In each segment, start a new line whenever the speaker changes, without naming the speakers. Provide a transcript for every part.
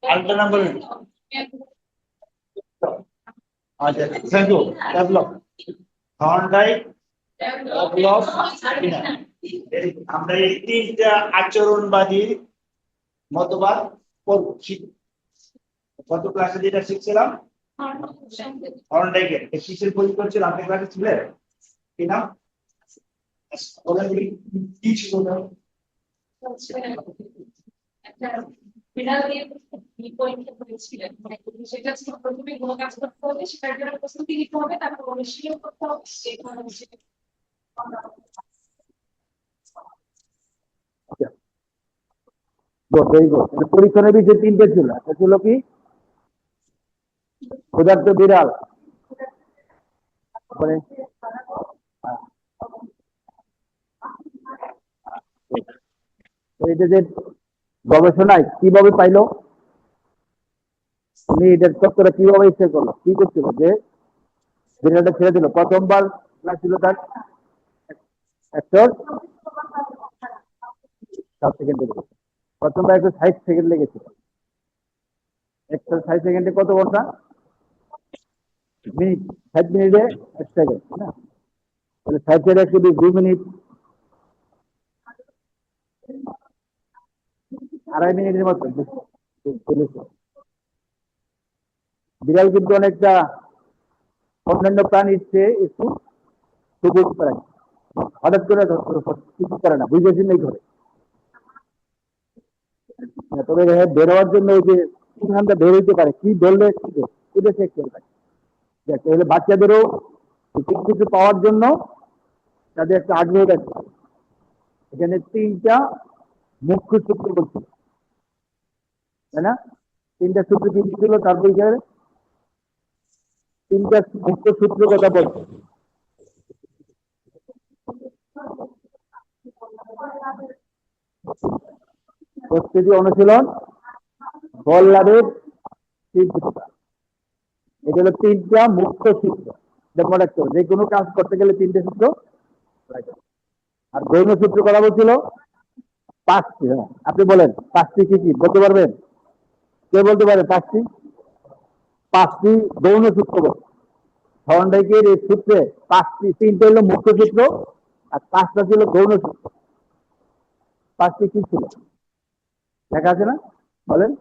আরেকটা নাম বলেন। আচ্ছা, thank you. Develop Thorndike, develop কিনা। আমরা এই তিনটা আচরণবাদী মতবাদ গত ক্লাসে যেটা শিখছিলাম থর্নডাইকের কিসের পরীক্ষা ছিল আপনি ক্লাসে ছিলেন কিনা বলেন কি ছিল না বিড়াল দিয়ে পরীক্ষা করেছিলেন সেটা ছিল প্রথমে কোনো কাজ করতে হবে সেটার জন্য প্রস্তুতি নিতে হবে তারপর অনুশীলন করতে হবে পরীক্ষণের বিষয় তিনটে ছিল একটা ছিল কি ক্ষুধার্ত বিড়াল এটা যে গবেষণায় কিভাবে পাইলো উনি এটার তত্ত্বটা কিভাবে ইচ্ছে করলো কি করছিল যে বিড়ালটা ছেড়ে দিল প্রথমবার লাগছিল তার 160 সেকেন্ড প্রথমবার 160 সেকেন্ড লেগেছিল 160 সেকেন্ডে কত ঘন্টা মিনিট 60 মিনিটে 1 সেকেন্ড না তাহলে 60 এর 120 2 মিনিট 2.5 মিনিটের মতো বিড়াল কিন্তু অনেকটা অন্যান্য প্রাণীর চেয়ে একটু সবুজ প্রাণী হঠাৎ করে কিছু করে না বুঝেছি নেই করে তবে বেরোয়ার জন্য ওই যে কোনখানটা বের হইতে পারে কি বললে এটা সে খেয়াল রাখে তাহলে বাচ্চাদেরও কিছু পাওয়ার জন্য তাদের একটা আগ্রহ আছে এখানে তিনটা মুখ্য সূত্র বলছিল তাই না তিনটা সূত্র কি ছিল তার পরিচয় তিনটা মুখ্য সূত্র কথা বলছে প্রস্তুতি অনুশীলন বল লাভের তীব্রতা এটা হলো তিনটা মুখ্য সূত্র মনে রাখতে হবে যে কোনো কাজ করতে গেলে তিনটে সূত্র আর গৌণ সূত্র করা বলছিল 5টি আপনি বলেন 5টি কি কি বলতে পারবেন কে বলতে পারে 5টি গৌণ সূত্র থর্নডাইকের এই সূত্রে 5টি 3টে হলো মুখ্য সূত্র আর 5টা ছিল গৌণ সূত্র 5টি কি ছিল দেখা আছে না বলেন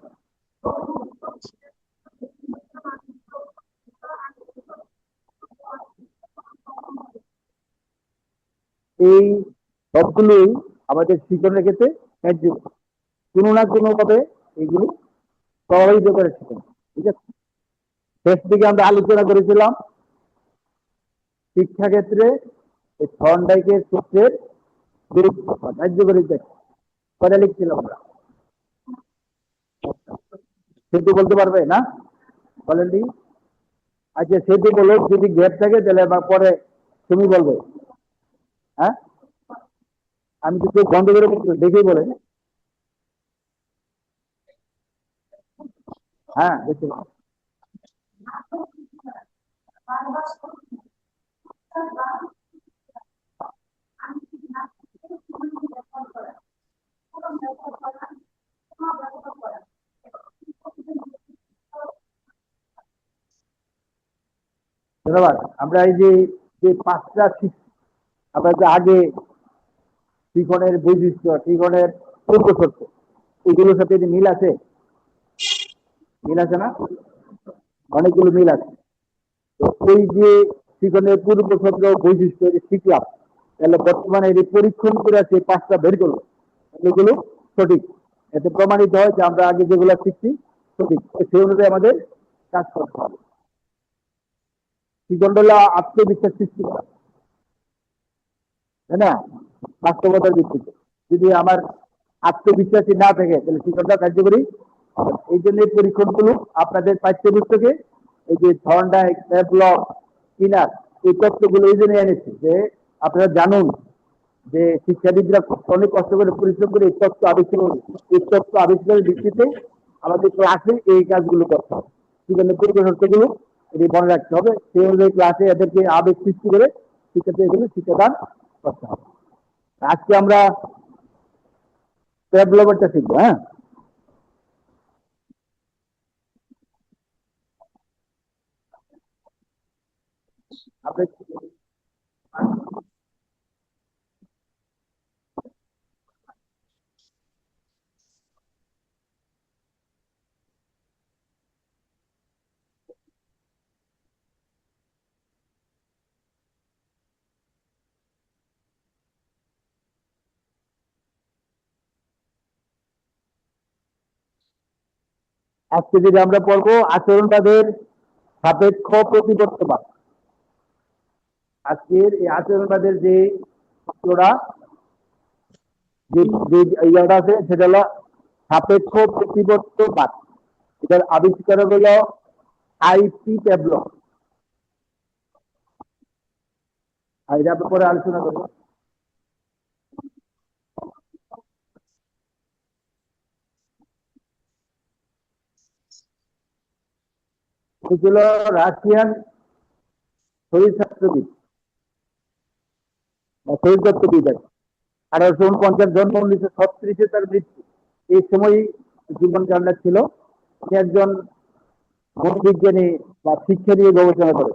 এই সবগুলোই আমাদের শিক্ষণের ক্ষেত্রে কোনো না কোনো ভাবে এইগুলো প্রভাবিত করে শিক্ষণ ঠিক আছে শেষ দিকে আমরা আলোচনা করেছিলাম শিক্ষাক্ষেত্রে এই থর্নডাইকের সূত্রের গুরুত্ব কার্যকারিতা কটা লিখছিলাম আমরা সেটি বলতে পারবে না বলেন দি আচ্ছা সেটি বলো যদি গ্যাপ থাকে তাহলে পরে তুমি বলবে হ্যাঁ আমি তো চোখ বন্ধ করে দেখেই বলেন হ্যাঁ দেখতে ধন্যবাদ আমরা এই যে 5টা আমরা যে আগে ত্রিকোণের বৈশিষ্ট্য ত্রিকোণের পূর্ব শর্ত এগুলোর সাথে যে মিল আছে না অনেকগুলো মিল আছে তো এই যে ত্রিকোণের পূর্ব শর্ত বৈশিষ্ট্য শিখলাম তাহলে বর্তমানে এই পরীক্ষণ করে আছে 5টা বের করলো এগুলো সঠিক এতে প্রমাণিত হয় যে আমরা আগে যেগুলো শিখছি সঠিক সেই অনুযায়ী আমাদের কাজ করতে হবে ত্রিকোণ হলো আত্মবিশ্বাস সৃষ্টি করা তাই না বাস্তবতার ভিত্তিতে যদি আমার আত্মবিশ্বাসী না থাকে তাহলে ত্রিকোণটা কার্যকরী এই জন্য এই পরীক্ষণগুলো আপনাদের পাঠ্যপুস্তকে এই যে থর্নডাইক হ্যাভলক স্কিনার এই তত্ত্বগুলো এই জন্য এনেছে যে আপনারা জানুন যে শিক্ষাবিদরা অনেক কষ্ট করে পরিশ্রম করে এই তত্ত্ব আবিষ্কারের ভিত্তিতে আমাদের ক্লাসে এই কাজগুলো করতে হবে ত্রিকোণের পূর্ব শর্তগুলো এটি মনে রাখতে হবে সেই অনুযায়ী ক্লাসে এদেরকে আবেগ সৃষ্টি করে শিক্ষার্থীদের শিক্ষাদান করতে হবে আজকে আমরা ট্যাবলেটটা শিখবো হ্যাঁ সাপেক্ষ আজকে যদি আমরা পড়বো আচরণবাদের সাপেক্ষ প্রতিবর্তবাদ। আজকের এই আচরণবাদের যে সূত্রটা যে ইয়াটা আছে সেটা হলো সাপেক্ষ প্রতিবর্তবাদ। এটার আবিষ্কারক হলো আইপি প্যাভলভ। আর এটা পরে আলোচনা করবো। ছিল রাশিয়ান শরীরশাস্ত্রবিদ বা শরীরতত্ত্ববিদ। 1849 জন্ম, 1936 তার মৃত্যু। এই সময় জীবন কালটা ছিল। তিনি একজন মনোবিজ্ঞানী বা শিক্ষা নিয়ে গবেষণা করে।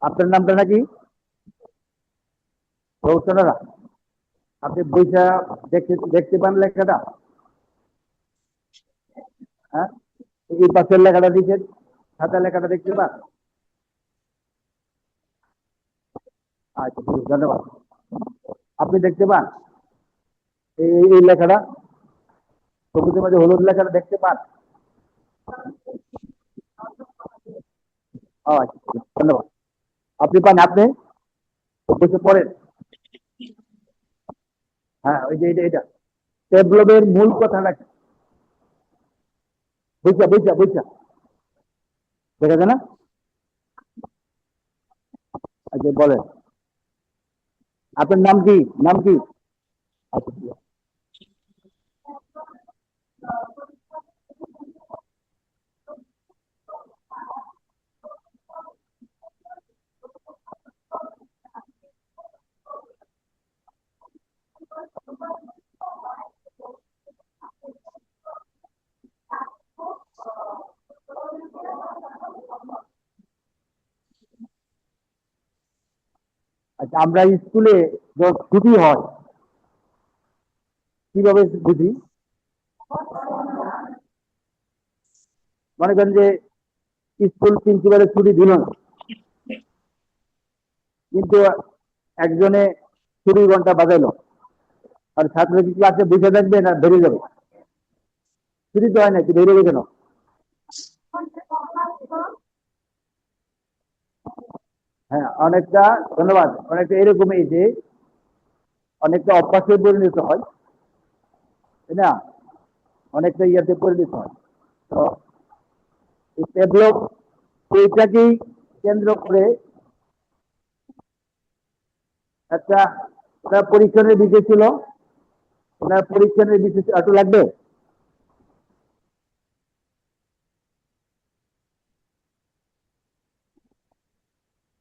আপনার নামটা নাকি গবেষণারা? আপনি বইটা দেখতে পান লেখাটা? হ্যাঁ, এই পাশের লেখাটা দিচ্ছেন, খাতা লেখাটা দেখতে পান? আচ্ছা, ধন্যবাদ। আপনি দেখতে পান এই লেখাটা? সবুজের মাঝে হলুদ লেখাটা দেখতে পান? আচ্ছা, ধন্যবাদ। আপনি পান? আপনি বসে পড়েন। হ্যাঁ, ওই যে এটা প্যাভলভের মূল কথাটা কি? বুঝছা বুঝছা বুঝছা দেখা যায় না? আচ্ছা, বলেন আপনার নাম কি? নাম কি? আচ্ছা, আচ্ছা, আমরা স্কুলে যখন ছুটি হয় কিভাবে বুঝি? মনে করেন যে স্কুল প্রিন্সিপালের ছুটি দিল না, কিন্তু একজনে ছুটির ঘন্টা বাজাইলো, আর ছাত্র কি ক্লাসে বসে থাকবে না বেরিয়ে যাবে? ছুটি তো হয় না, বেরিয়ে যাবে কেন? হ্যাঁ, অনেকটা, ধন্যবাদ। অনেকটা এরকমই যে অনেকটা অভ্যাসে পরিণত হয়, তাই না? অনেকটা ইয়াতে পরিণত হয়। তো এই ডেভেলপ এইটাকেই কেন্দ্র করে একটা ওনার পরীক্ষণের বিষয় ছিল। ওনার পরীক্ষণের বিষয় একটু লাগবে,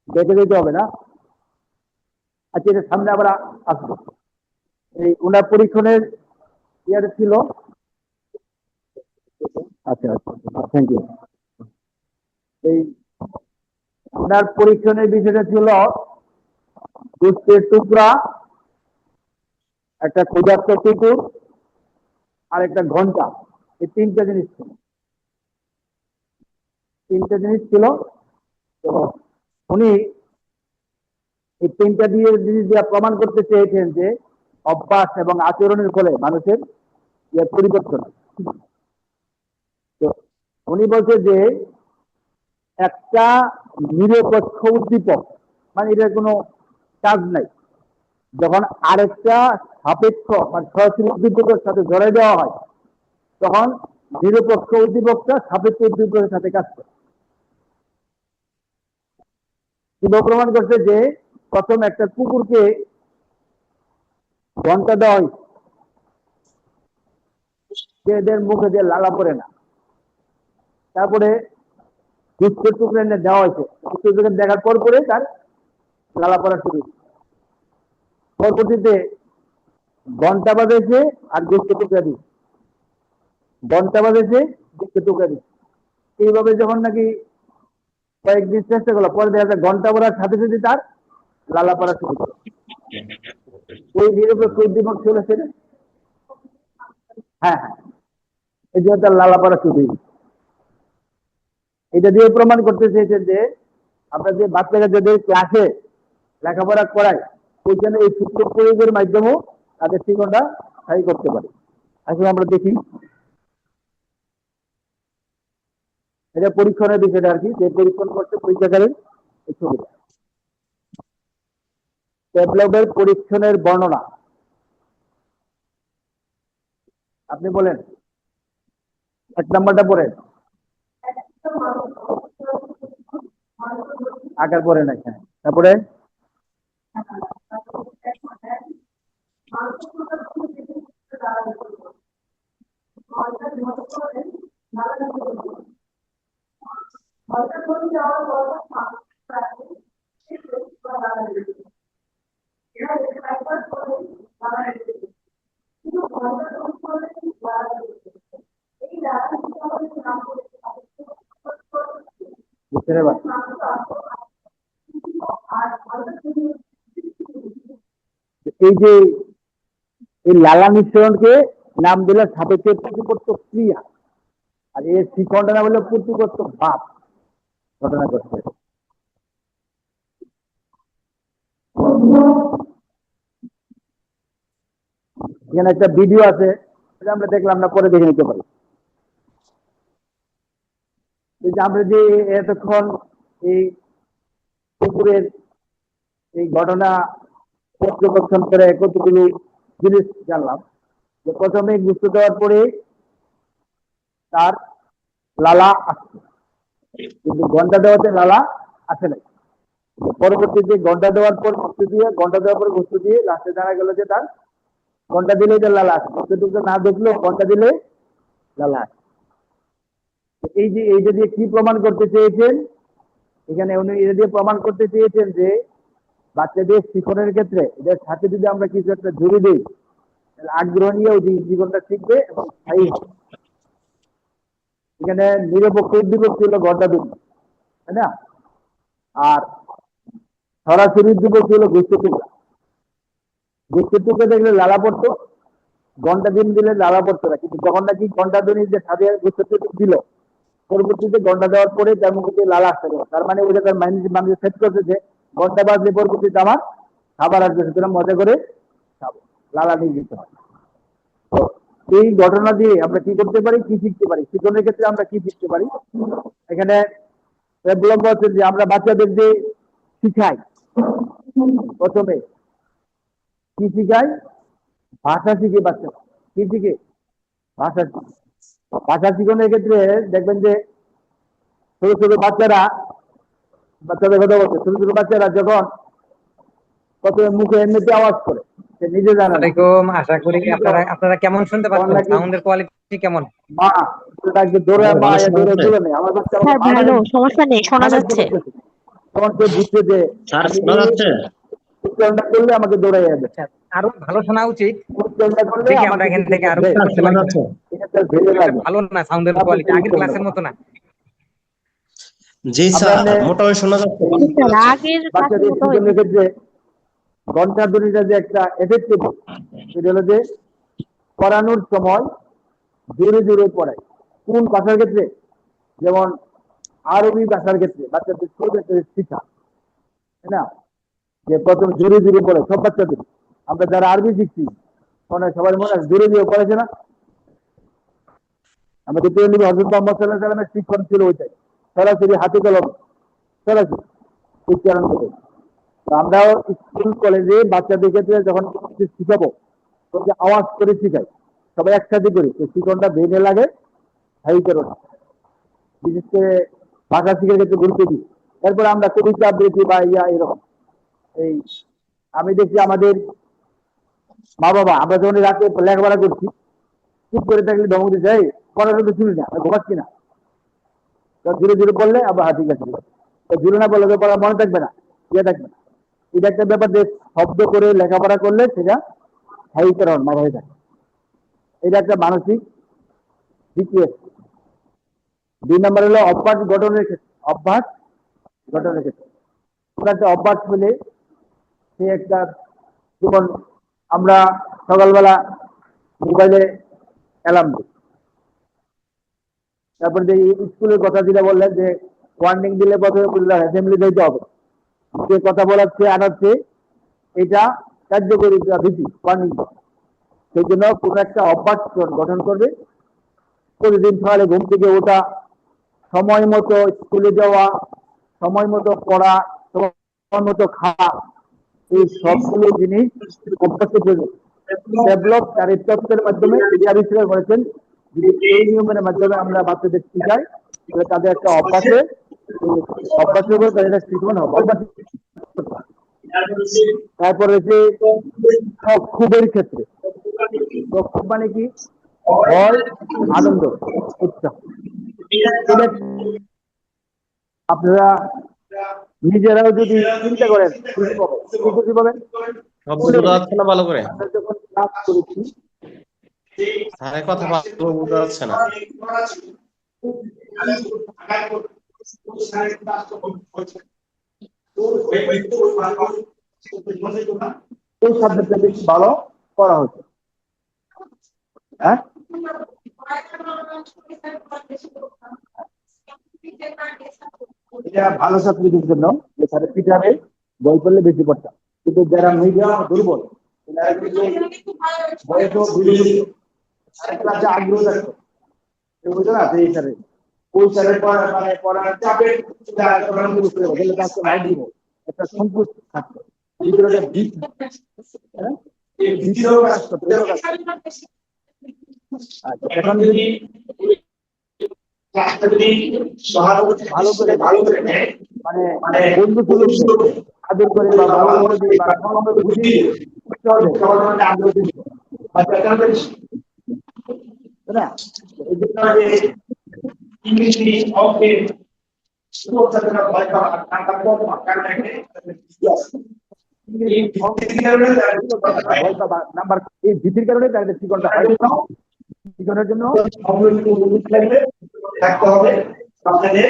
দেখে দিতে হবে না? আচ্ছা, এটা সামনে আবার আসবো। এই ওনার পরীক্ষণের ইয়ার ছিল। আচ্ছা আচ্ছা, থ্যাংক ইউ। এই ওনার পরীক্ষণের বিষয়টা ছিল গোস্তের টুকরা, একটা ক্ষুধার্ত কুকুর, আর একটা ঘন্টা। এই তিনটা জিনিস ছিল। তিনটা জিনিস ছিল। তো উনি এই তিনটা জিনিস দিয়ে প্রমাণ করতে চেয়েছেন যে অভ্যাস এবং আচরণের ফলে মানুষের পরিবর্তন। তো উনি বলছে যে একটা নিরপেক্ষ উদ্দীপক, মানে এটার কোনো কাজ নাই, যখন আরেকটা সাপেক্ষ মানে সরাসরি উদ্দীপকের সাথে জড়াই দেওয়া হয় তখন নিরপেক্ষ উদ্দীপকটা সাপেক্ষ উদ্দীপকের সাথে কাজ করে। কিন্তু প্রমাণ করছে যে প্রথম একটা কুকুরকে ঘন্টা দেওয়া হয়, এদের মুখে দিয়ে লালা পড়ে না। তারপরে বিস্কুট টুকরে দেওয়া হয়েছে, বিস্কুট দেখার পর পরে তার লালা পড়া শুরু। পরবর্তীতে ঘন্টা বাজেছে আর বিস্কুট টুকরা দিয়েছে। ঘন্টা বাজেছে, দেখতে টোকা দিচ্ছে। এইভাবে যখন নাকি কয়েকদিন চেষ্টা করলো, পরে দেখা যায় ঘন্টা পড়ার সাথে সাথে তার লালা পড়া শুরু করে। ওই নিরূপে কর্তৃপক্ষ ছিল সেটা, হ্যাঁ হ্যাঁ, এই জন্য তার লালা পড়া শুরু হয়েছে। এটা দিয়ে প্রমাণ করতে চেয়েছেন যে আমরা যে বাচ্চারা যাদের ক্লাসে লেখাপড়া করাই, ওইখানে এই সূক্ষ্ম প্রয়োগের মাধ্যমেও তাদের জীবনটা স্থায়ী করতে পারে। আসলে আমরা দেখি এটা পরীক্ষণের বিষয়টা আর কি, যে পরীক্ষণ করতে পরীক্ষাগারের এই ছবিটা ডেভেলপের পরীক্ষণের বর্ণনা আপনি বলেন, এক নাম্বারটা পড়েন, আকার পড়েন এখানে, তারপরে বুঝতে পারবেন। এই যে এই লালা মিশ্রণকে নাম দিলে সাপেক্ষে প্রতিপত্ত ক্রিয়া, আর এর শিখনটা নাম হলো প্রতিপত্ত ভাব ঘটনা করছে। এখানে একটা ভিডিও আছে, সেটা আমরা দেখলাম না, পরে দেখে নিতে পারি। আমরা যে এতক্ষণ এই পুকুরের এই ঘটনা পর্যবেক্ষণ করে কতগুলি জিনিস জানলাম, যে প্রথমে গুরুত্ব দেওয়ার পরে তার লালা আসছে, কিন্তু ঘন্টা দেওয়াতে লালা আসে নাই। পরবর্তীতে ঘন্টা দেওয়ার পর গুরুত্ব দিয়ে, ঘন্টা দেওয়ার পর গুরুত্ব দিয়ে লাস্টে জানা গেল যে তার ঘন্টা দিলেই তার লালা আসে, যতটুকু না দেখলেও ঘন্টা দিলে লালা আসে। এই যে এইটা দিয়ে কি প্রমাণ করতে চেয়েছেন, এখানে উনি এটা দিয়ে প্রমাণ করতে চেয়েছেন যে বাচ্চাদের শিক্ষণের ক্ষেত্রে এদের সাথে যদি আমরা কিছু একটা জুড়ে দিই, তাহলে আগ্রহ নিয়ে ওই জীবনটা শিখবে এবং স্থায়ী হবে। এখানে নিরপেক্ষ উদ্দীপক ছিল ঘন্টা দিন, তাই না? আর সরাসরি উদ্দীপক ছিল গুচ্ছটুকা। গুচ্ছটুকা দেখলে লালা পড়তো, ঘন্টা দিন দিলে লালা পড়তো না, কিন্তু যখন নাকি ঘন্টা দিন যে সাথে গুচ্ছটুক দিল, পরবর্তীতে ঘন্টা দেওয়ার পরে তার মুখে লালা আসতে গেল। তার মানে ওইটা তার মানুষ সেট করছে যে ঘন্টা বাজলে পরবর্তীতে আমার খাবার আসবে, সুতরাং মজা করে খাবো, লালা নিয়ে যেতে হয়। তো এই ঘটনা দিয়ে আমরা কি করতে পারি, কি শিখতে পারি, শিক্ষণের ক্ষেত্রে আমরা কি শিখতে পারি? এখানে হচ্ছে যে আমরা বাচ্চাদের যে শিখাই, প্রথমে কি শিখাই? ভাষা শিখে বাচ্চা, কি শিখে? ভাষা শিখে। ভাষা শিখনের ক্ষেত্রে দেখবেন যে ছোট ছোট বাচ্চাদের কথা বলছে, ছোট ছোট বাচ্চারা যখন প্রথমে মুখে এমনিতে আওয়াজ করে, সে নিজে জানে না।
আশা করি আপনারা কেমন শুনতে পাচ্ছেন, সাউন্ডের কোয়ালিটি কেমন?
মা তাকে দৌড়ে মা দৌড়ে দৌড়ে নেই, আমার বাচ্চা
ভালো, সমস্যা নেই, শোনা যাচ্ছে।
তখন সে বুঝছে যে উচ্চারণটা করলে আমাকে দৌড়াই যাবে,
আরো ভালো শোনা উচিত।
উচ্চারণটা করলে
দেখি আমরা এখান থেকে আরো ভালো না, সাউন্ডের কোয়ালিটি আগের ক্লাসের মতো না।
জি স্যার, মোটামুটি শোনা যাচ্ছে।
আগের ক্লাসের মতো
ক্ষেত্রে ঘন্টা ধ্বনিটা যে একটা এফেক্টিভ, সেটা হলো যে পড়ানোর সময় জোরে জোরে পড়ায়। কোন ভাষার ক্ষেত্রে? যেমন আরবি ভাষার ক্ষেত্রে বাচ্চাদের ছোট বাচ্চাদের শিক্ষা, তাই না? যে প্রথম জোরে জোরে পড়ে সব বাচ্চাদের। আমরা যারা আরবি শিখছি সবাই মনে হয় জোরে জোরে পড়েছে না? আমাদের হজরত মোহাম্মদ সাল্লাল্লাহু আলাইহি ওয়াসাল্লামের শিক্ষণ ছিল ওইটাই, সরাসরি হাতে কলম, সরাসরি উচ্চারণ করে। আমরাও স্কুল কলেজে বাচ্চাদের ক্ষেত্রে যখন শিখাবো, আওয়াজ করে শিখাই, সবাই একসাথে করি, শিক্ষণটা ব্রেনে লাগে, স্থায়ী করো না। বিশেষ করে ভাষা শিখার ক্ষেত্রে গুরুত্ব দিই। এরপর আমরা কবিতা আবৃত্তি বা এরকম। এই আমি দেখছি আমাদের মা বাবা, আমরা যখন রাতে লেখাপড়া করছি, চুপ করে থাকলে ধমক দিতে যাই, পড়াশোনা তো শুনি না, ঘুমাচ্ছি না, ধীরে ধীরে বললে আবার ঠিক আছে, ধীরে না বললে পড়া মনে থাকবে না, ইয়ে থাকবে না। এটা একটা ব্যাপার যে শব্দ করে লেখাপড়া করলে সেটা স্থায়ীকরণ মা হয়ে থাকে। এটা একটা মানসিক দ্বিতীয়। 2 নম্বর হলো অভ্যাস গঠনের ক্ষেত্রে। অভ্যাস গঠনের ক্ষেত্রে কোনো একটা অভ্যাস হলে সে একটা, যেমন আমরা সকালবেলা মোবাইলে অ্যালার্ম দিই, তারপরে যে স্কুলের কথা যেটা বললেন যে ওয়ার্নিং দিলে প্রথমে অ্যাসেম্বলি দিতে হবে, সে কথা বলার চেয়ে আনাচ্ছে এটা কার্যকরী ভীতি ওয়ার্নিং। সেই জন্য কোনো একটা অভ্যাস গঠন করবে, প্রতিদিন সকালে ঘুম থেকে ওঠা, সময় মতো স্কুলে যাওয়া, সময় মতো পড়া, সময় মতো খাওয়া, এই সবগুলো জিনিস অভ্যাসে ডেভেলপ। আর এই তত্ত্বের মাধ্যমে তিনি আবিষ্কার করেছেন যদি এই নিয়মের মাধ্যমে আমরা বাচ্চাদের শিখাই তাহলে তাদের একটা অভ্যাসের উপর তাদের শিখবেন হবে। তারপরে যে ক্ষোভের ক্ষেত্রে, ক্ষোভ মানে কি? ভয়, আনন্দ, উৎসাহ। আপনারা নিজেরাও যদি চিন্তা করেন খুশি পাবেন।
বোঝা যাচ্ছে না ভালো করে,
আমরা যখন ক্লাস করেছি
স্যারের কথা ভালো বোঝা যাচ্ছে না।
এই সাবজেক্টটা বেশ ভালো করা হচ্ছে। হ্যাঁ, এটা ভালো ছাত্রীদের জন্য যে তাদের পিঠাবে বই পড়লে বেশি পড়তাম, কিন্তু যারা মিডিয়াম দুর্বল বয়সও ক্লাসে আগ্রহ থাকতো, বুঝলো না? সেই হিসাবে ওই স্যারের মানে পড়ার চাপে একটা সংকোচ থাকতো, ভিতরে একটা ভীত, হ্যাঁ, এই ভীতিরও কাজ করতো। এখন যদি ভালো করে মানে বন্ধু সুলভ আদর করে বা ভালো করে দিয়ে বা ভালোভাবে বুঝিয়ে না, এই জন্য ইংলিশ অঙ্কের ভয় পাওয়া নাম্বার, এই ভীতির কারণে তাদের ঠিকানটা হয়। ঠিকানোর জন্য থাকতে হবে আপনাদের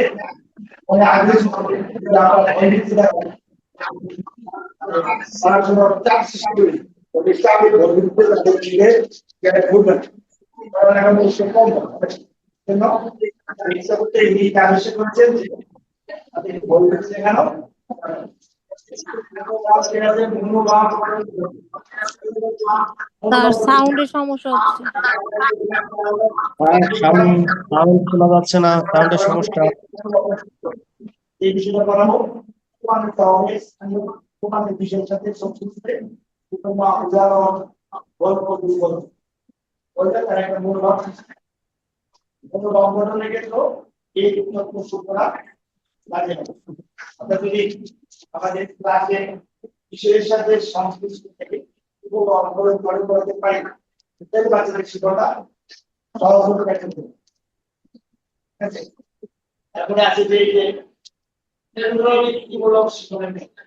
তার সাউন্ডের সমস্যা হচ্ছে।
সাউন্ড শোনা যাচ্ছে না, সাউন্ডের সমস্যা।
এই বিষয়টা করা হোক, তোমাদের বিষয়ের সাথে সংশ্লিষ্টে উদাহরণ গল্প বলতে তার একটা মনোভাব গঠনের ক্ষেত্রেও এই প্রশ্ন করা লাগে। আমরা যদি আমাদের ক্লাসে বিষয়ের সাথে সংশ্লিষ্ট থেকে অঙ্কন করতে পারি তাহলে বাচ্চাদের শিক্ষাটা সহজ হতে পারে। ঠিক আছে, এখন আছে যে কেন্দ্রমূলক শিক্ষণের ক্ষেত্রে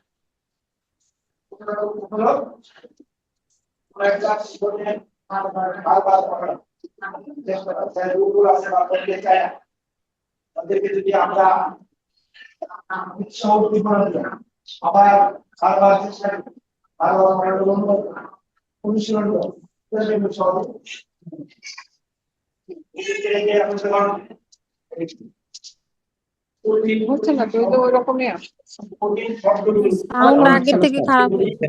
তাদেরকে যদি আমরা উৎসাহ আবার বারবার চেষ্টা করি, বারবার অনুশীলন
হচ্ছে না তো, ওই রকমই সাউন্ড আগের থেকে খারাপ হয়েছে।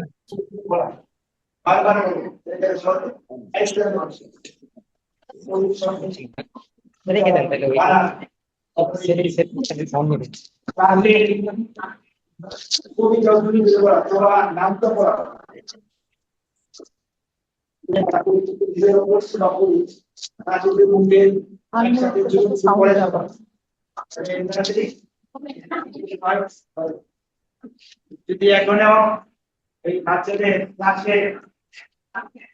রেখে দেন তাহলে সাউন্ড নেবে।
যদি এখনো এই বাচ্চাদের ক্লাসে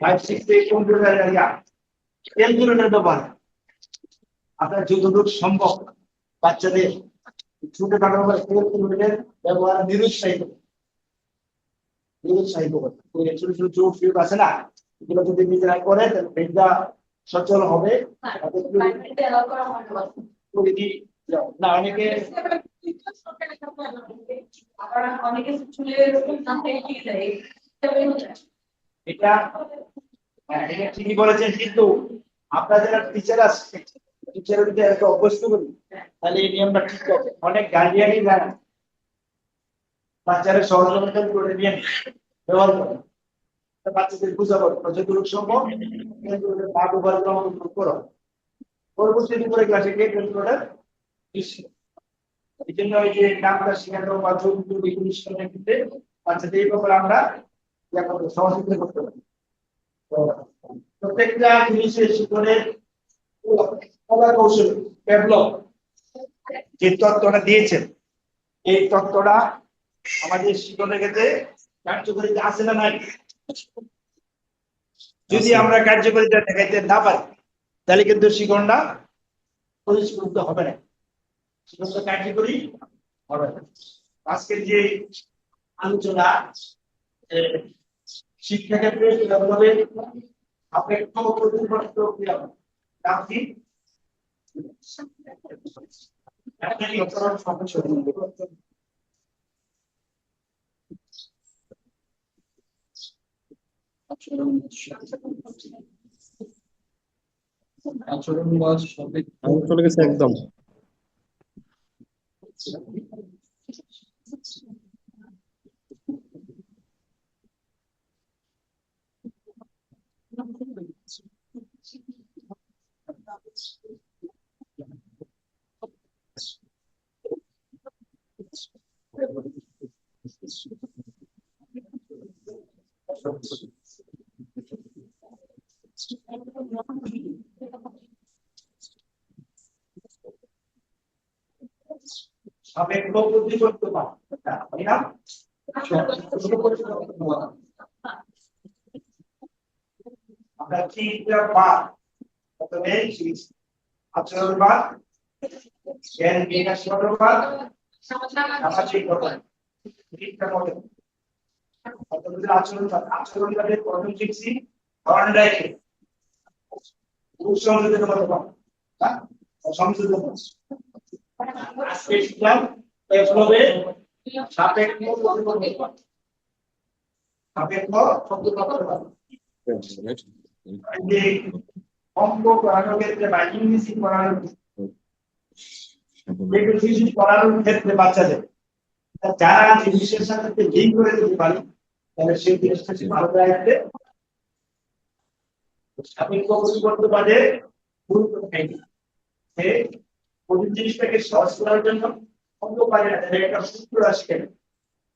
5-6 থেকে কম্পিউটার ক্যালকুলেটর ব্যবহার আপনার যতটুকু সম্ভব বাচ্চাদের ছোটখাটো ক্যালকুলেটর ব্যবহার নিরুৎসাহিত করবে। ছোট ছোট জোক ফিউক আছে না, এগুলো যদি নিজেরা করে তাহলে সচল হবে পরিধি না অনেকে এটা এটা ঠিকই বলেছেন, কিন্তু আপনারা যারা টিচার আছে টিচারের যদি একটা অভ্যস্ত করি তাহলে এই নিয়মটা ঠিক আছে। অনেক গার্ডিয়ানই জানে বাচ্চারা সহযোগিতা করে নিয়ে ব্যবহার করে, বাচ্চাদের বুঝাবো যতটুকু সম্ভব করো, পরবর্তী করে ক্লাসে কে কন্ট্রোলার এই জন্য ওই যে নামটা শেখানো বা বিজ্ঞানের ক্ষেত্রে বাচ্চাদের এই ব্যাপারে আমরা সহযোগিতা করতে পারি। তো প্রত্যেকটা জিনিসের শিক্ষণের কলা কৌশল ডেভেলপ যে তত্ত্বটা দিয়েছেন এই তত্ত্বটা আমাদের শিক্ষণের ক্ষেত্রে কার্যকরিতা আছে না নাই? যদি আমরা কার্যকরিতা দেখাইতে না পারি তাহলে কিন্তু শিক্ষণটা পরিস্ফুট হবে না, শিক্ষণটা কার্যকরী হবে না। আজকের যে আলোচনা শিক্ষা ক্ষেত্রে কিভাবে আপেক্ষ প্রতিপত্ত ক্রিয়া নাম কি?
আচরণবাদ চলে গেছে একদম।
সাপেক্ষ প্রতিপত্ত তাই না? আমরা চিন্তা বাদ প্রথমে আচরণবাদ, জ্ঞান বিকাশবাদ, সামাজিক ঘটনা তিনটা মডেল। আচরণবাদ, আচরণবাদের প্রথম শিখছি হর্নডাইকে সংযোজন মতবাদ, সংযোজন আজকে শিখলাম পেভলোভের সাপেক্ষ প্রতিপত্তবাদ, সাপেক্ষ প্রতিপত্তবাদ। যে অঙ্ক পড়ানোর ক্ষেত্রে বা ইংরেজি পড়ানোর ক্ষেত্রে বাচ্চাদের যারা জিনিসের সাথে লিঙ্ক করে দিতে পারি তাহলে সেই জিনিসটা ভালো রাখতে সাপেক্ষ প্রতিপত্তবাদে গুরুত্ব থাকে। সে প্রতি জিনিসটাকে সহজ করার জন্য অঙ্ক পারে না, একটা সূত্র আসে কেন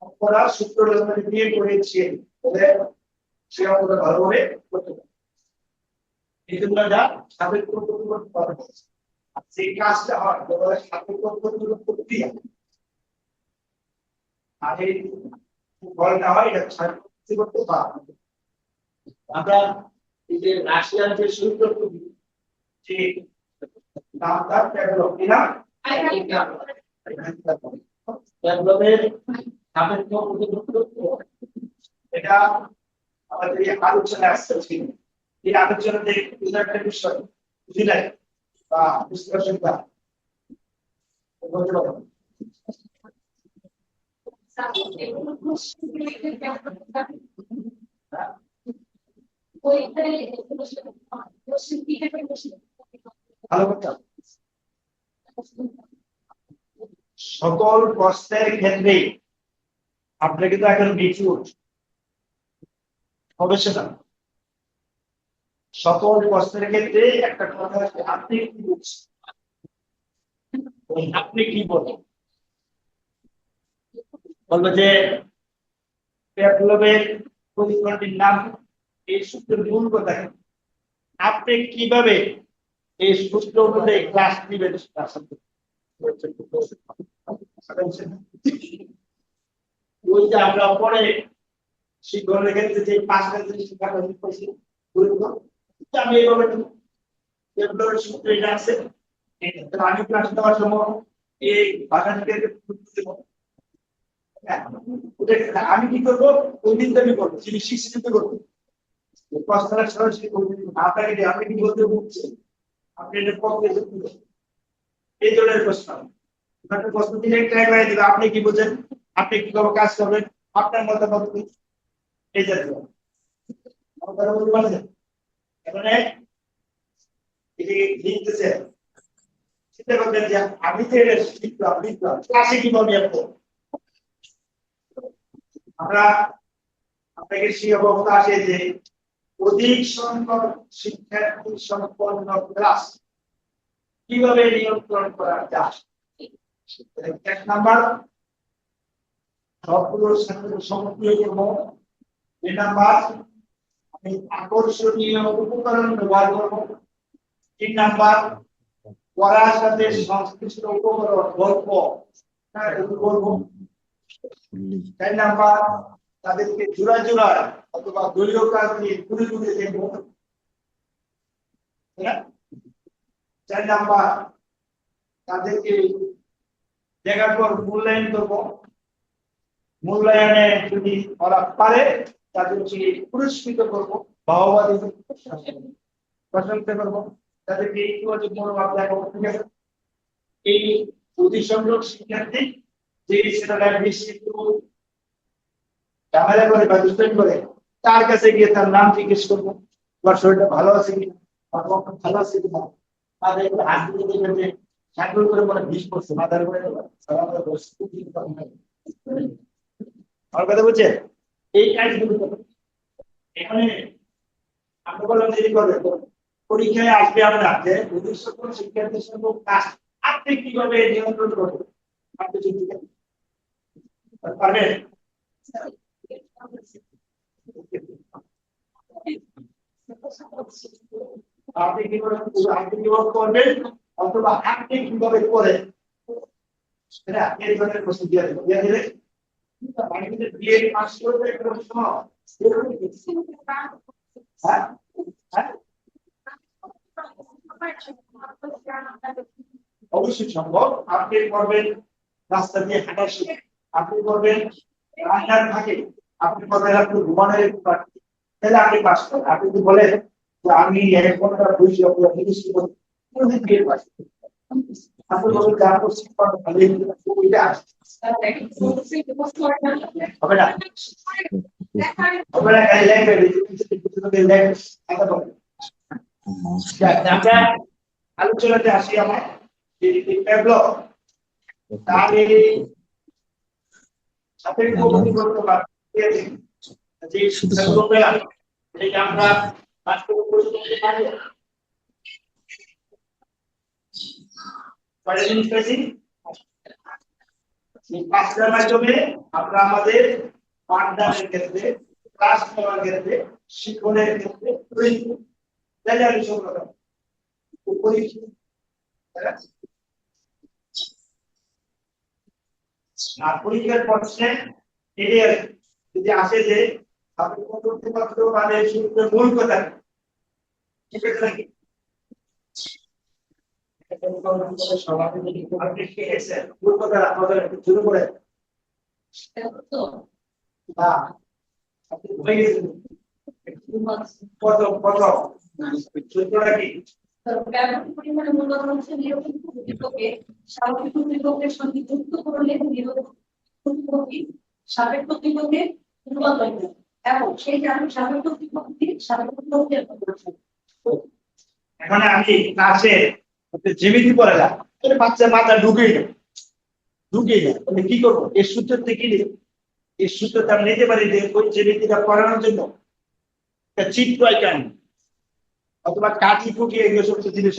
অঙ্করা সূত্র দিয়ে করেছে সে অঙ্কটা ভালোভাবে করতে পারে। এই জন্য যা সাপেক্ষ প্রতিপত্তবাদ সেই কাজটা হয় বলে সাপেক্ষ প্রক্রিয়া, আর এই ফলটা হয় এটা সাপেক্ষ প্রতিপত্তবাদ। আমরা এই যে রাশিয়ান যে সূত্র যে নামটা ডেভেলপ কিনা ডেভেলপের সাপেক্ষ প্রতিপত্তবাদ এটা আমাদের এই আলোচনায় আসছে। এই আলোচনাতে একটা বিষয় বুঝলেন বা বিশ্লেষণটা বলতে পারবো। ভালো কথা, সকল প্রশ্নের ক্ষেত্রে আপনি কিন্তু এখন নিচুট প্রফেশনাল, সকল প্রশ্নের ক্ষেত্রে একটা কথা আছে আপনি কি বলছেন, আপনি কি বলেন বলবো যে পেভলোভের পরিকল্পনাটির নাম এই সূত্রের মূল কথা আপনি কিভাবে এই সূত্র অনুযায়ী ক্লাস নিবেন ওই যে আমরা পরে শিক্ষণের ক্ষেত্রে যে পাঁচটা জিনিস শিক্ষা করছি আমি এইভাবে পেভলোভের সূত্র এটা আছে আমি ক্লাস দেওয়ার সময় এই বাগানকে আমি কি করবো ওই দিন আমি করবো যিনি শিক্ষিত করবো
প্রশ্নটা সরাসরি করবেন আপনাকে যে আপনি কি বলতে বলছেন আপনি এটা পক্ষে এই ধরনের প্রশ্ন আপনাকে প্রশ্ন দিলে ট্রাই করে দিবে আপনি কি বলছেন আপনি কিভাবে কাজ করবেন আপনার মতামত কি এই জাতীয় আপনারা বলতে পারছেন এখানে এটি লিখতেছে চিন্তা করবেন যে আমি যে শিখলাম ক্লাসে কিভাবে আসবো আমরা আপনাকে সেই অবস্থা আসে যে অধিক সংখ্যক শিক্ষার্থী সম্পন্ন ক্লাস কিভাবে নিয়ন্ত্রণ করা যায় এক নাম্বার সবগুলো ছাত্র সমন্বয় করব দুই নাম্বার আমি আকর্ষণীয় উপকরণ ব্যবহার করব তিন নাম্বার পড়ার সাথে সংশ্লিষ্ট উপকরণ গল্প করবো চার নাম্বার তাদেরকে জোড়া জোড়া অথবা দলীয় কাজ নিয়ে ঘুরে ঘুরে দেখবো চার নাম্বার তাদেরকে দেখার পর মূল্যায়ন করবো মূল্যায়নে যদি ওরা পারে তাদেরকে পুরস্কৃত করবো বাহবা দিব প্রশংসা করবো তাদেরকে ইতিবাচক মনোভাব দেখাবো ঠিক আছে এই অতি সংখ্যক শিক্ষার্থী যে ছেলেরা বেশি ঝামেলা করে বা দুষ্টামি করে তার কাছে গিয়ে তার নাম জিজ্ঞেস করবো তোমার শরীরটা ভালো আছে কিনা ভালো আছে কিনা তাদের একটু হাত দিয়ে দেখবেন যে সাইকেল করে বলে 20% মাথার উপরে আমার কথা বলছে এই কাজগুলো এখানে আপনি বললাম দেরি করবে পরীক্ষায় আসবে আমরা যে ভবিষ্যৎ শিক্ষার্থীর সঙ্গে কাজ আপনি কিভাবে নিয়ন্ত্রণ করবেন আপনি চিন্তা পারবেন আপনি কিভাবে করবেন অথবা আপনি কিভাবে করেন সেটা এই ধরনের প্রশ্ন দিয়ে দিলে মানে কিন্তু বিএড পাস করবে প্রশ্ন হ্যাঁ অবশ্যই সম্ভব আপনি করবেন রাস্তা দিয়ে হাঁটার সময় আপনি করবেন রান্নার ফাঁকে আপনি করবেন আপনি ঘুমানোর একটু তাহলে আপনি পাস করেন আপনি যদি বলেন যে আমি 1 ঘন্টা বসে জিনিস কোনদিন বিয়ে পাস আপনি বলেন যে আপনার শিক্ষা ভালো ওইটা হবে না হবে না খালি ল্যাঙ্গুয়েজ আমরা আলোচনাতে আসি আমার প্যাবলো তার এই সাথে কোন করতে পারি যে প্যাবলোটা এটা আমরা বাস্তব পরিস্থিতিতে পারি পরে জিনিস পেয়েছি এই পাঁচটার মাধ্যমে আমরা আমাদের পাঠদানের ক্ষেত্রে ক্লাস নেওয়ার ক্ষেত্রে শিক্ষণের ক্ষেত্রে তাহলে আমি সব রকম আর পরীক্ষার প্রশ্নে এটাই যদি আসে যে আপনি করতে পারতো মানে সূত্রের মূল কথা ঠিক আছে নাকি আপনি কি এসে মূল কথা আপনাদের শুরু করে না আপনি ভুলে গেছেন কত সূত্রটা কি
পরিমাণে মূলত হচ্ছে নিরপেক্ষ প্রতিপক্ষে স্বাভাবিক প্রতিপক্ষের সঙ্গে যুক্ত করলে প্রতিপক্ষী সাবেক প্রতিপক্ষে রূপান্তরিত এবং সেই কারণে সাবেক প্রতিপক্ষী সাবেক প্রতিপক্ষের
এখন আমি ক্লাসে জ্যামিতি পড়ালাম বাচ্চা মাথা ঢুকেই না আমি কি করবো এই সূত্র থেকে এই সূত্রটা আমি নিতে পারি যে ওই জ্যামিতিটা পড়ানোর জন্য চিত্র আইকান অথবা কাঠি ফুটিয়ে এগুলো সমস্ত জিনিস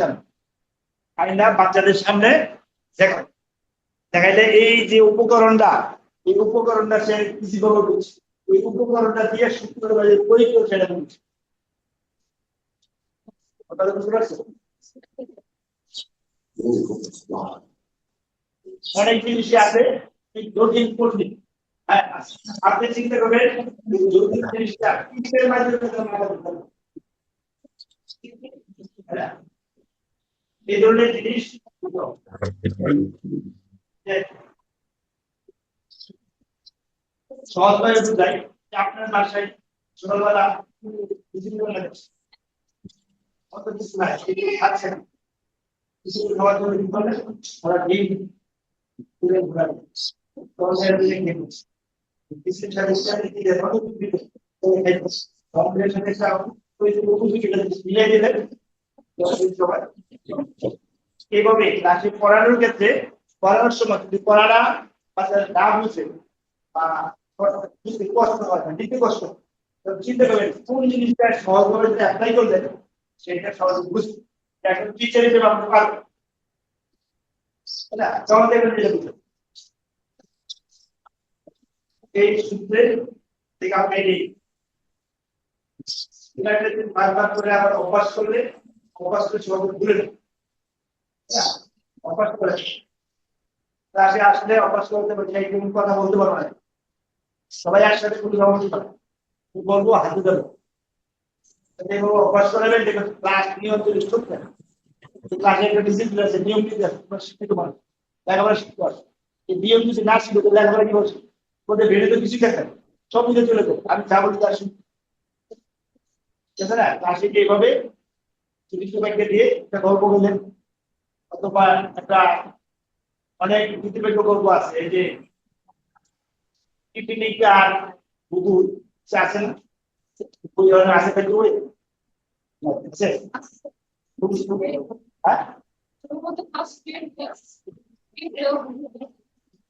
আইনা বাচ্চাদের সামনে দেখাইলে এই যে উপকরণটা সে কিভাবে বলছে ওই উপকরণটা দিয়ে সূত্র প্রয়োগ করে সেটা বলছে বুঝতে পারছো অনেক জিনিস আছে জটিল কঠিন আপনি চিন্তা করবেন জটিল জিনিসটা কিসের মাধ্যমে এই ধরনের জিনিস সহজভাবে বুঝাই আপনার বাসায় ছোটবেলা কিছু না অত কিছু না এগুলো খাচ্ছে না কিছু খাওয়ার জন্য কি করে ওরা ডিম তুলে ঘুরাবে তখন দিয়ে খেয়ে কিছু সাথে কি দেখো কম্পিটিশন এর সাথে ওই যে বহু কিছু মিলিয়ে দিলে সবাই এইভাবে ক্লাসে পড়ানোর ক্ষেত্রে পড়ানোর সময় যদি পড়াটা বাচ্চাদের না বুঝে বা বুঝতে কষ্ট হয় না দিতে কষ্ট তো চিন্তা করবেন কোন জিনিসটা সহজভাবে যদি অ্যাপ্লাই করলেন সেটা সহজে বুঝতে একজন টিচার হিসেবে আপনি পারবেন না জমা দেবেন নিজে এই সূত্রে থেকে আপনি এটাকে বারবার করে আবার অভ্যাস করলে অভ্যাস করে সবাই ভুলে যাবে অভ্যাস করে ক্লাসে আসলে অভ্যাস করতে পারছে একদম কথা বলতে পারবো না সবাই একসাথে কোনো সমস্যা বলবো হাতে দেবো অভ্যাস করাবেন দেখবেন ক্লাস নিয়ন্ত্রণ চলবে ক্লাসে একটা ডিসিপ্লিন আছে নিয়ম কি আছে তোমরা শিখতে পারো লেখাপড়া শিখতে পারো এই নিয়ম যদি না শিখে তো লেখাপড়া কি করছে ওদের ভেড়ে তো কিছু খেতে সব মিলে চলে তো আমি যা বলি তা শুনি না ক্লাসে এইভাবে চিকিৎসককে দিয়ে একটা গল্প বললেন অথবা একটা অনেক নীতিবাক্য গল্প আছে এই যে পিকনিক আর বুদুর আছে না ওই ধরনের আছে তাই ওই আছে হ্যাঁ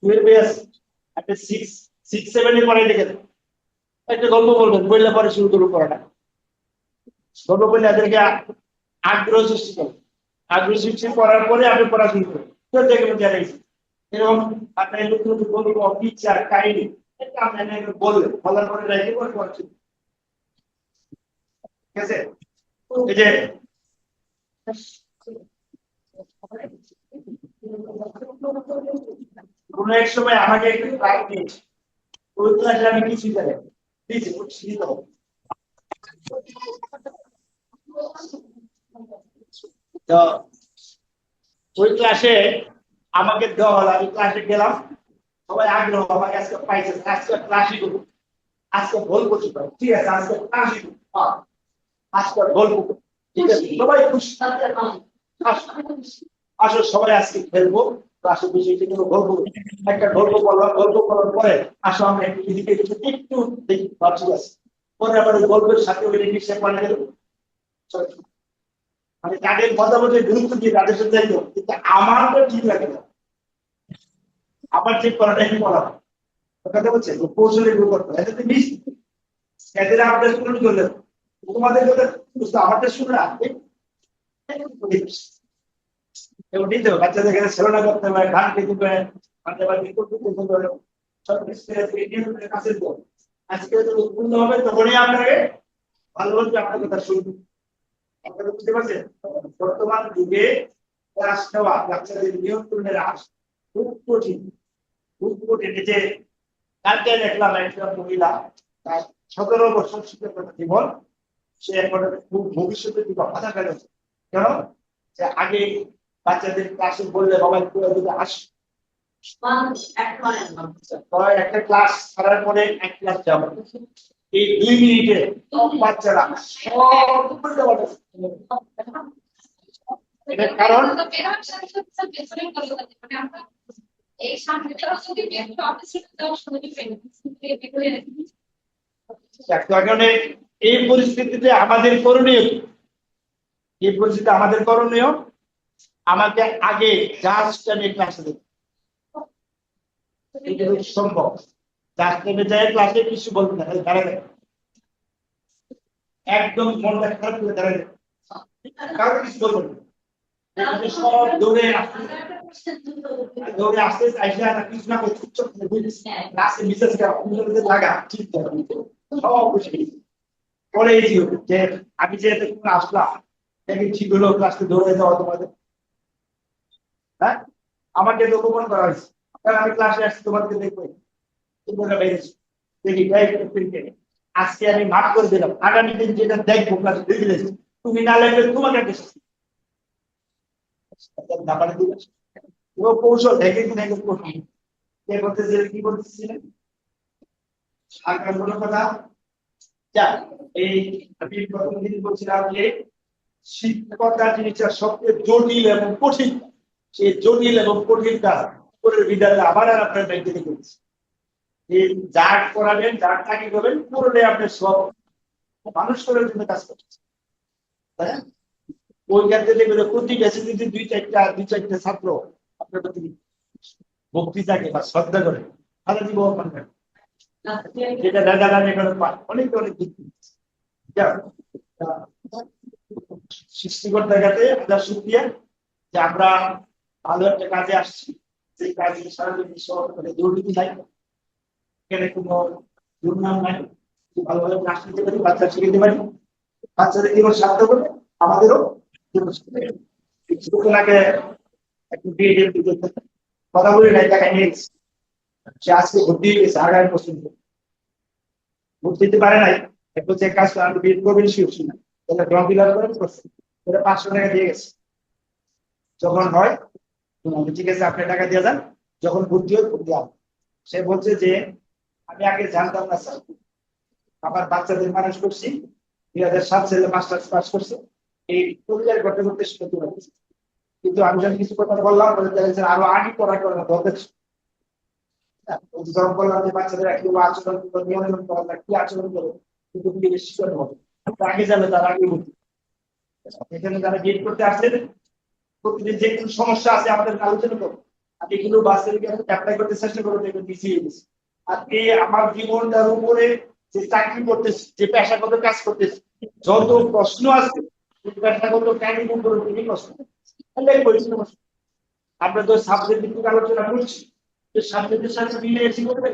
12 ইয়ার্স একটা 6 7 এর পরে দেখে একটা গল্প বলবেন বললে পরে শুরু করবো পড়াটা গল্প বললে এদেরকে আগ্রহ সৃষ্টি করে আগ্রহ সৃষ্টি করার পরে আপনি পড়া শুরু করেন তো দেখবেন জানাইছি এরকম আপনার নতুন নতুন গল্প পিকচার কাহিনী এটা আপনি বললেন বলার পরে রাইতে পরে পড়ছেন ঠিক আছে এই যে কোন এক সময় আমাকে একটু প্রাইজ দিয়েছে ওই ক্লাসে আমি কিছু জানি দিয়েছি শিখিত তো ওই ক্লাসে আমাকে দেওয়া হলো আমি ক্লাসে গেলাম সবাই আগ্রহ আমাকে আজকে পাইছে আজকে ক্লাসই করবো আজকে ভুল করছি ঠিক আছে আজকে ক্লাসই করবো আজকে ভুল করবো ঠিক আছে সবাই খুশি আসলে সবাই আজকে খেলবো ক্লাসে বসে কোনো গল্প একটা গল্প বললাম গল্প করার পরে আসো আমরা একটু এদিকে একটু দেখি ভাবছি আছে পরে আবার ওই গল্পের সাথে ওই ইংলিশে পাঠিয়ে দেবো মানে তাদের মতামতের গুরুত্ব দিয়ে তাদের সাথে যাইতো কিন্তু আমার তো ঠিক লাগে না আমার ঠিক করাটা কি বলা কথা বলছে কৌশলের গুরু করতে হয় এতে মিস এদের আপনার শুনুন করলেন তোমাদের কথা বুঝতে আমাদের শুনে রাখবে এবং নিতে হবে বাচ্চাদের এখানে সেলনা করতে হবে গান খেতে হবে কাছে আজকে উৎপন্ন হবে তখনই আপনাকে ভালোভাবে আপনার কথা শুনবে আপনারা বুঝতে পারছেন বর্তমান যুগে ক্লাস নেওয়া বাচ্চাদের নিয়ন্ত্রণের আস খুব কঠিন যে কালকে দেখলাম একটা মহিলা তার 17 বছর শিক্ষকতা জীবন সে এখন খুব ভবিষ্যতের দিকে বাধা ফেলেছে কেন যে আগে বাচ্চাদের ক্লাসে বললে বাবা একটু যদি আস একটা ক্লাস ছাড়ার পরে এক ক্লাস যাবো এই 2 মিনিটে বাচ্চারা এটার কারণ এই পরিস্থিতিতে আমাদের করণীয় এই পরিস্থিতি আমাদের করণীয় আমাকে আগে জাস্ট আমি ক্লাসে দেব এটা সম্ভব জাস্ট আমি যাই ক্লাসে কিছু বলবো না দাঁড়াবে একদম মনটা খারাপ করে দাঁড়াবে কাউকে কিছু বলবো না সব দৌড়ে আসতে চাইছে না কিছু না করছে ক্লাসে বিশেষ করে লাগা ঠিক সব বুঝে পরে এই যে আমি যে আসলাম দেখি ঠিক হলো ক্লাসে দৌড়ে যাওয়া তোমাদের হ্যাঁ আমাকে লোকমান করা হয়েছে কারণ আমি ক্লাসে আসছি তোমাদেরকে দেখবো তোমরা বেরিয়েছি দেখি আজকে আমি মাফ করে দিলাম আগামী দিন যেটা দেখবো ক্লাসে দেখলে তুমি না লাগলে তোমাকে একটা ব্যাপারে দিলে পুরো কৌশল দেখে কি বলতেছিলেন আর কোনো কথা যা এই আমি প্রথমদিন বলছিলাম যে শিক্ষকতা জিনিসটা সবচেয়ে জটিল এবং কঠিন, সেই জটিল এবং কঠিন কাজ করে বিদ্যালয়ে আবার আর আপনার ব্যক্তিগত করেছে এই যা করাবেন যা চাকরি করবেন পুরোটাই আপনার সব মানুষ করার জন্য কাজ করছে। হ্যাঁ, ওই ক্ষেত্রে দেখবেন প্রতি বেশি যদি দুই চারটা ছাত্র আপনার প্রতি বক্তৃতাকে বা শ্রদ্ধা করে তাহলে জীবন মানবেন যেটা দাদা দাদা এখানে পায় অনেক অনেক দিক সৃষ্টিকর্তার কাছে আমরা শুকরিয়া যে আমরা ভালো একটা কাজে আসছি, সেই কাজে সারাদিন সহকারে দুর্নীতি নাই, এখানে কোনো দুর্নাম নাই, ভালোভাবে ক্লাস নিতে পারি, বাচ্চা শিখতে পারি, বাচ্চাদের জীবন সার্থক করে আমাদেরও জীবন কিছুক্ষণকে একটু কথা বলে নাই টাকা নিয়ে গেছে, সে আজকে ভর্তি হয়ে গেছে আগামী পর্যন্ত ভর্তি দিতে পারে নাই, একটু যে কাজ আমি বিয়ে করবেন শিখছি না তাহলে ফর্ম ফিল আপ করে করছে, ওটা 500 টাকা দিয়ে গেছে। যখন হয় ঠিক আছে আপনি টাকা দিয়ে যান, যখন ভর্তি হয় ভর্তি হবে। সে বলছে যে আমি আগে জানতাম না স্যার, আমার বাচ্চাদের মানুষ করছি 2007 সালে মাস্টার্স পাস করছে, এই পরিবার করতে করতে শুরু করেছি, কিন্তু আমি যখন কিছু কথা বললাম আরো আগে পড়া করার দরকার ছিল। যখন বললাম যে বাচ্চাদের কি আচরণ নিয়ন্ত্রণ করা কি আচরণ করে কিন্তু শিক্ষণ হবে আগে যাবে তার আগে ভর্তি। এখানে যারা গেট করতে আসছেন প্রতিদিন যে কোনো সমস্যা আছে আমাদের আলোচনা করবো, আর এগুলো বাচ্চাদেরকে অ্যাপ্লাই করতে চেষ্টা করবো, দেখবেন পিছিয়ে গেছে। আজকে আমার জীবনটার উপরে যে চাকরি করতেছি, যে পেশাগত কাজ করতেছি, যত প্রশ্ন আছে পেশাগত ট্রেনিং উপরে তিনি প্রশ্ন আমরা তো সাবজেক্ট ভিত্তিক আলোচনা করছি, যে সাবজেক্টের সাথে মিলে এসে করবে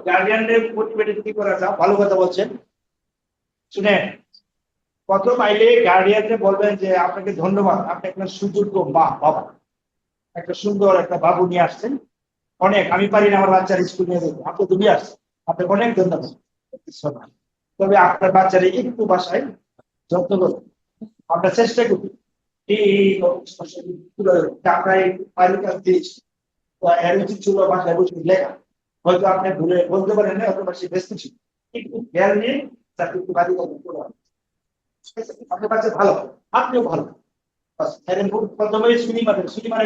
গার্ডিয়ানদের মোটিভেটেড কি করা যায়, ভালো কথা বলছেন। শুনে কত পাইলে গার্ডিয়ানকে বলবেন যে আপনাকে ধন্যবাদ, আপনি একটা সুযোগ্য মা বাবা, একটা সুন্দর একটা বাবু নিয়ে আসছেন, অনেক আমি পারি না আমার বাচ্চার স্কুল নিয়ে দেবো, আপনি তুমি আসছেন, আপনাকে অনেক ধন্যবাদ। তবে আপনার বাচ্চারা একটু বাসায় যত্ন করুন, আমরা চেষ্টা করি ছিল বাসায় বসে লেখা, হয়তো আপনি ভুলে বলতে পারেন না, অথবা সে ব্যস্ত ছিল, একটু খেয়াল নিয়ে তাকে একটু বাড়ি আপনার কাছে ভালো, আপনিও ভালো। প্রথমে সিনেমাটা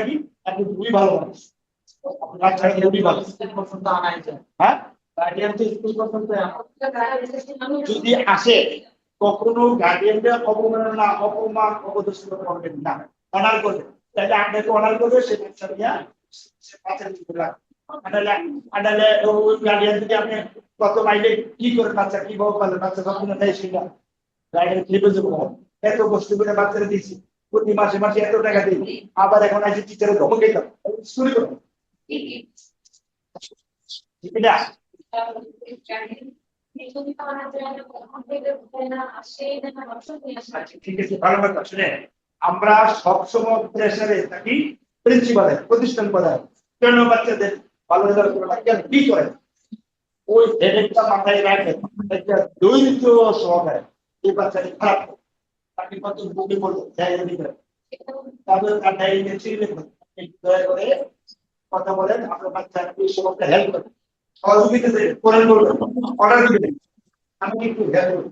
কি আপনি খুবই ভালো মানুষ, হ্যাঁ যদি আসে কখনো গার্ডিয়ানরা অবমাননা অপমান অপদস্থ করবেন না, অনার করবেন, তাহলে আপনাকে অনার করবে সে বাচ্চা নিয়ে গার্ডিয়ান যদি আপনি কত মাইলে কি করে বাচ্চা কি ভাবে পারলেন, বাচ্চা কখনো দেয় সেটা গার্ডিয়ান খেপে যাবো, এত কষ্ট করে বাচ্চারা দিচ্ছি, প্রতি মাসে মাসে এত টাকা দিই, আবার এখন আছে টিচারের ধমক দিতাম শুরু করো ঠিক না। ঠিক আছে, ভালো কথা। শুনে আমরা সবসময় প্রেসারে থাকি প্রিন্সিপালের প্রতিষ্ঠান পদায়, কেন বাচ্চাদের ভালো রেজাল্ট করে কি করে ওই হেডেকটা মাথায় রাখে, একটা দৈর্ঘ্য সহকারে এই বাচ্চাটি খারাপ তাকে কত বুকে বলবো জায়গা দিতে, তাদের দয়া করে কথা বলেন, আপনার বাচ্চা এই সমস্ত হেল্প করেন, সহযোগিতা করেন, বলবেন অর্ডার দিবেন, আমি একটু হেল্প করি,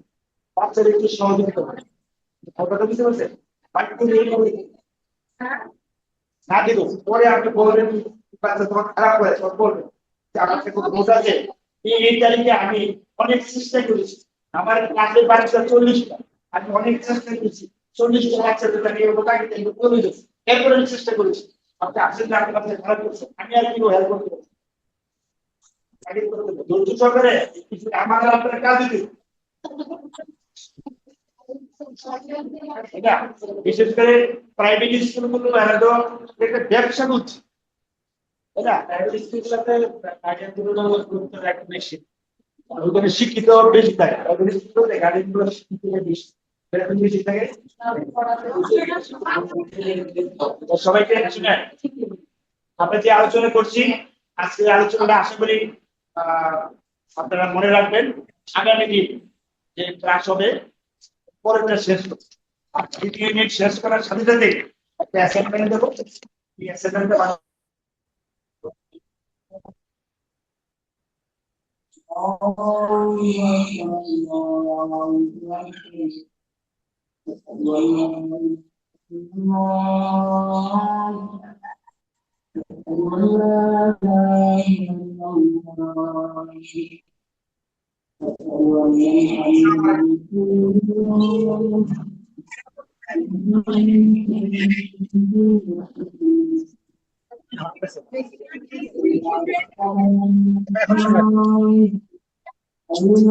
বাচ্চাদের একটু সহযোগিতা করেন, কথাটা বুঝতে পারছেন? না দিব পরে আপনি বলবেন বাচ্চা তোমার খারাপ করে বলবেন আমাকে খুব বোঝা আছে, এই তারিখে আমি অনেক চেষ্টা করেছি, আমার ক্লাসের বাচ্চা 40টা, আমি অনেক চেষ্টা করেছি 40টা বাচ্চাদের আমি বলে দিচ্ছি, এরপরে আমি চেষ্টা করেছি, আপনি আসেন না, আপনার কাছে খারাপ করছে, আমি আর কি হেল্প করতে পারি ধৈর্য সহকারে আমার আপনার কাজ দিতে। বিশেষ করে প্রাইভেট স্কুল গুলো একটা ব্যবসা করছে, প্রাইভেট স্কুলগুলোতে বেশি ওখানে শিক্ষিত বেশি থাকে, গার্ডিয়ান গুলো শিক্ষিত বেশি বেশি থাকে। সবাইকে আমরা যে আলোচনা করছি আজকে আলোচনাটা আশা করি আপনারা মনে রাখবেন, আগামী দিন যে ক্লাস হবে পরেরটা শেষ করছি, দ্বিতীয় ইউনিট শেষ করার সাথে সাথে একটা অ্যাসাইনমেন্ট দেবো, এই অ্যাসাইনমেন্টটা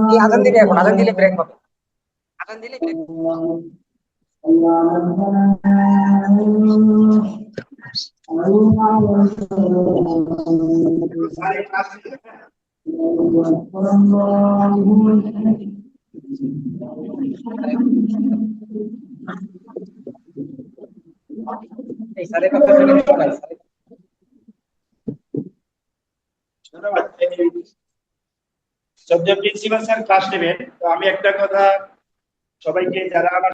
এই আজান দিলে এখন আজান দিলে ব্রেক হবে আজান দিলে ব্রেক
স্যার এই ক্লাস
এই স্যারের কথা শুনে কি পাই
ধন্যবাদ। সবজেক্ট প্রিন্সিপাল স্যার ক্লাস নেবেন, তো আমি একটা কথা সবাইকে যারা আমার